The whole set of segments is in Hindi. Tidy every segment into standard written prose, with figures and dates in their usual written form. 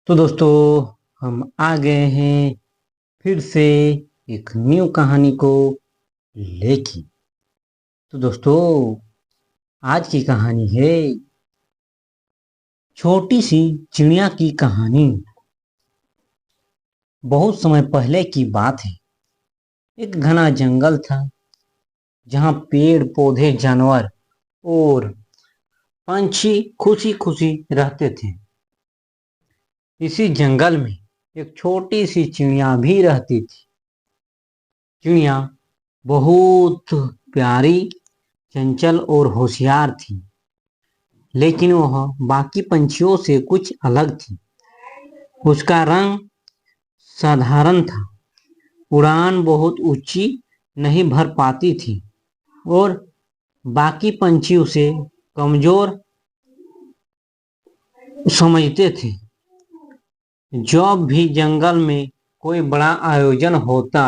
तो दोस्तों हम आ गए हैं फिर से एक न्यू कहानी को लेके। तो दोस्तों आज की कहानी है छोटी सी चिड़िया की कहानी। बहुत समय पहले की बात है। एक घना जंगल था जहाँ पेड़ पौधे जानवर और पंछी खुशी खुशी रहते थे। इसी जंगल में एक छोटी सी चिड़िया भी रहती थी। चिड़िया बहुत प्यारी, चंचल और होशियार थी, लेकिन वह बाकी पंछियों से कुछ अलग थी। उसका रंग साधारण था, उड़ान बहुत ऊंची नहीं भर पाती थी और बाकी पंछी उसे कमजोर समझते थे। जब भी जंगल में कोई बड़ा आयोजन होता,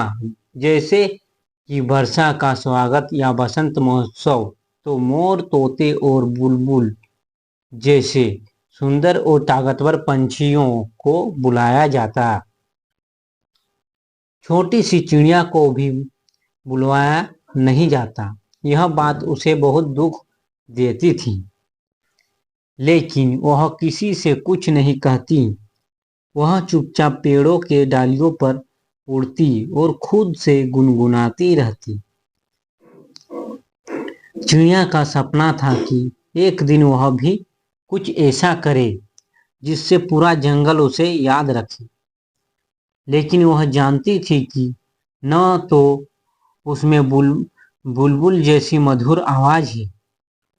जैसे कि वर्षा का स्वागत या बसंत महोत्सव, तो मोर, तोते और बुलबुल जैसे सुंदर और ताकतवर पंछियों को बुलाया जाता। छोटी सी चिड़िया को भी बुलवाया नहीं जाता। यह बात उसे बहुत दुख देती थी, लेकिन वह किसी से कुछ नहीं कहती। वह चुपचाप पेड़ों के डालियों पर उड़ती और खुद से गुनगुनाती रहती। चिड़िया का सपना था कि एक दिन वह भी कुछ ऐसा करे जिससे पूरा जंगल उसे याद रखे। लेकिन वह जानती थी कि न तो उसमें बुलबुल जैसी मधुर आवाज है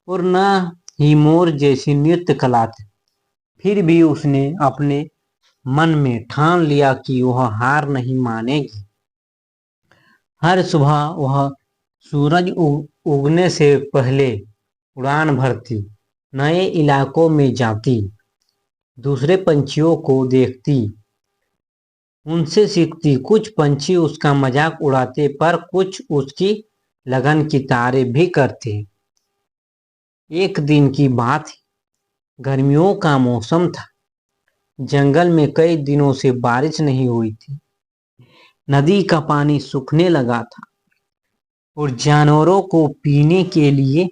और न ही मोर जैसी नृत्य कला थी। फिर भी उसने अपने मन में ठान लिया कि वह हार नहीं मानेगी। हर सुबह वह सूरज उगने से पहले उड़ान भरती, नए इलाकों में जाती, दूसरे पंछियों को देखती, उनसे सीखती। कुछ पंछी उसका मजाक उड़ाते, पर कुछ उसकी लगन की तारीफ भी करते। एक दिन की बात है, गर्मियों का मौसम था। जंगल में कई दिनों से बारिश नहीं हुई थी। नदी का पानी सूखने लगा था और जानवरों को पीने के लिए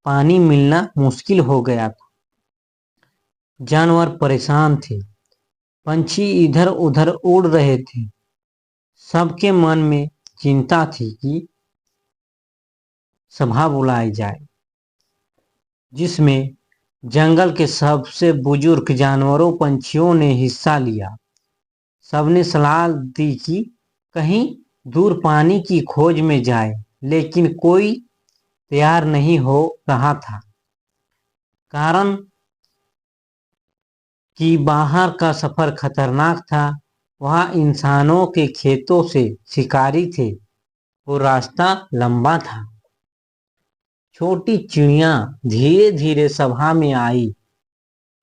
पानी मिलना मुश्किल हो गया था। जानवर परेशान थे, पंछी इधर उधर उड़ रहे थे। सबके मन में चिंता थी कि सभा बुलाई जाए, जिसमें जंगल के सबसे बुजुर्ग जानवरों पंछियों ने हिस्सा लिया। सबने सलाह दी कि कहीं दूर पानी की खोज में जाए, लेकिन कोई तैयार नहीं हो रहा था। कारण कि बाहर का सफर खतरनाक था। वहां इंसानों के खेतों से शिकारी थे और रास्ता लंबा था। छोटी चिड़िया धीरे धीरे सभा में आई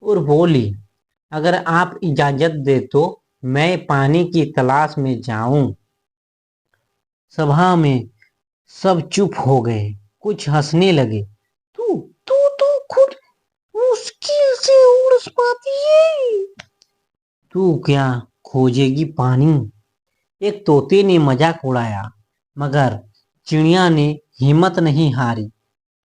और बोली, अगर आप इजाजत दे तो मैं पानी की तलाश में जाऊं। सभा में सब चुप हो गए, कुछ हंसने लगे। तू तू तो खुद मुश्किल से उड़ पाती है, तू क्या खोजेगी पानी? एक तोते ने मजाक उड़ाया, मगर चिड़िया ने हिम्मत नहीं हारी।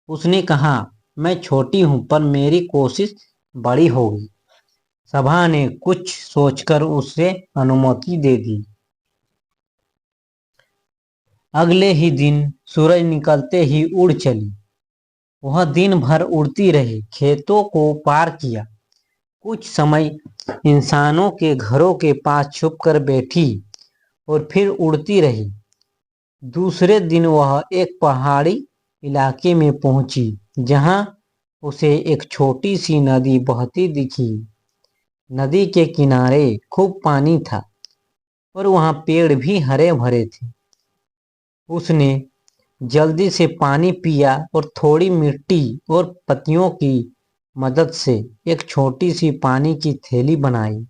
उसने कहा, मैं छोटी हूं पर मेरी कोशिश बड़ी होगी। सभा ने कुछ सोचकर उसे अनुमति दे दी। अगले ही दिन सूरज निकलते ही उड़ चली। वह दिन भर उड़ती रही, खेतों को पार किया, कुछ समय इंसानों के घरों के पास छुपकर बैठी और फिर उड़ती रही। दूसरे दिन वह एक पहाड़ी इलाके में पहुंची, जहां उसे एक छोटी सी नदी बहती दिखी। नदी के किनारे खूब पानी था और वहां पेड़ भी हरे भरे थे। उसने जल्दी से पानी पिया और थोड़ी मिट्टी और पत्तियों की मदद से एक छोटी सी पानी की थैली बनाई।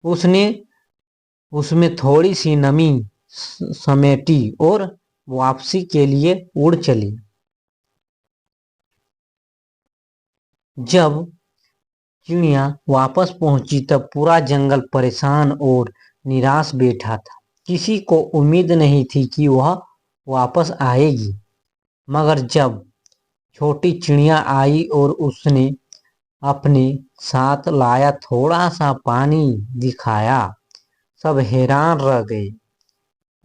उसने उसमें थोड़ी सी नमी समेटी और वापसी के लिए उड़ चली। जब चिड़िया वापस पहुंची तब पूरा जंगल परेशान और निराश बैठा था। किसी को उम्मीद नहीं थी कि वह वापस आएगी। मगर जब छोटी चिड़िया आई और उसने अपने साथ लाया थोड़ा सा पानी दिखाया, सब हैरान रह गए।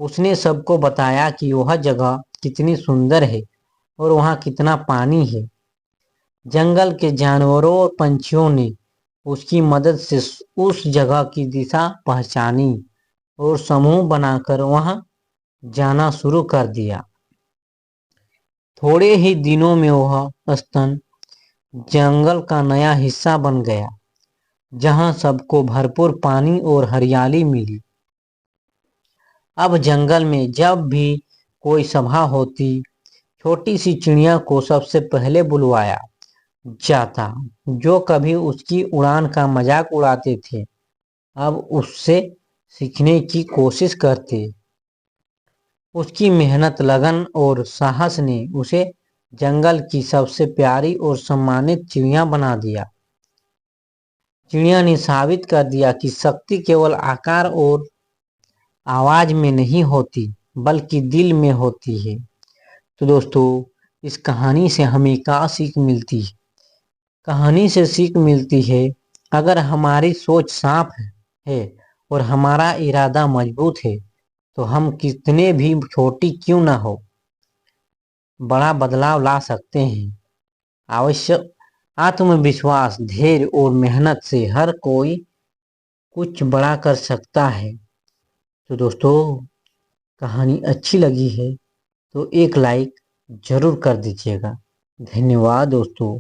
उसने सबको बताया कि वह जगह कितनी सुंदर है और वहाँ कितना पानी है। जंगल के जानवरों और पंछियों ने उसकी मदद से उस जगह की दिशा पहचानी और समूह बनाकर वहां जाना शुरू कर दिया। थोड़े ही दिनों में वह स्तन जंगल का नया हिस्सा बन गया, जहां सबको भरपूर पानी और हरियाली मिली। अब जंगल में जब भी कोई सभा होती, छोटी सी चिड़िया को सबसे पहले बुलवाया जाता। जो कभी उसकी उड़ान का मजाक उड़ाते थे, अब उससे सीखने की कोशिश करते। उसकी मेहनत, लगन और साहस ने उसे जंगल की सबसे प्यारी और सम्मानित चिड़िया बना दिया। चिड़िया ने साबित कर दिया कि शक्ति केवल आकार और आवाज में नहीं होती, बल्कि दिल में होती है। तो दोस्तों, इस कहानी से हमें क्या सीख मिलती है? कहानी से सीख मिलती है, अगर हमारी सोच साफ है और हमारा इरादा मजबूत है, तो हम कितने भी छोटी क्यों ना हो, बड़ा बदलाव ला सकते हैं। आवश्यक आत्मविश्वास, धैर्य और मेहनत से हर कोई कुछ बड़ा कर सकता है। तो दोस्तों, कहानी अच्छी लगी है तो एक लाइक जरूर कर दीजिएगा। धन्यवाद दोस्तों।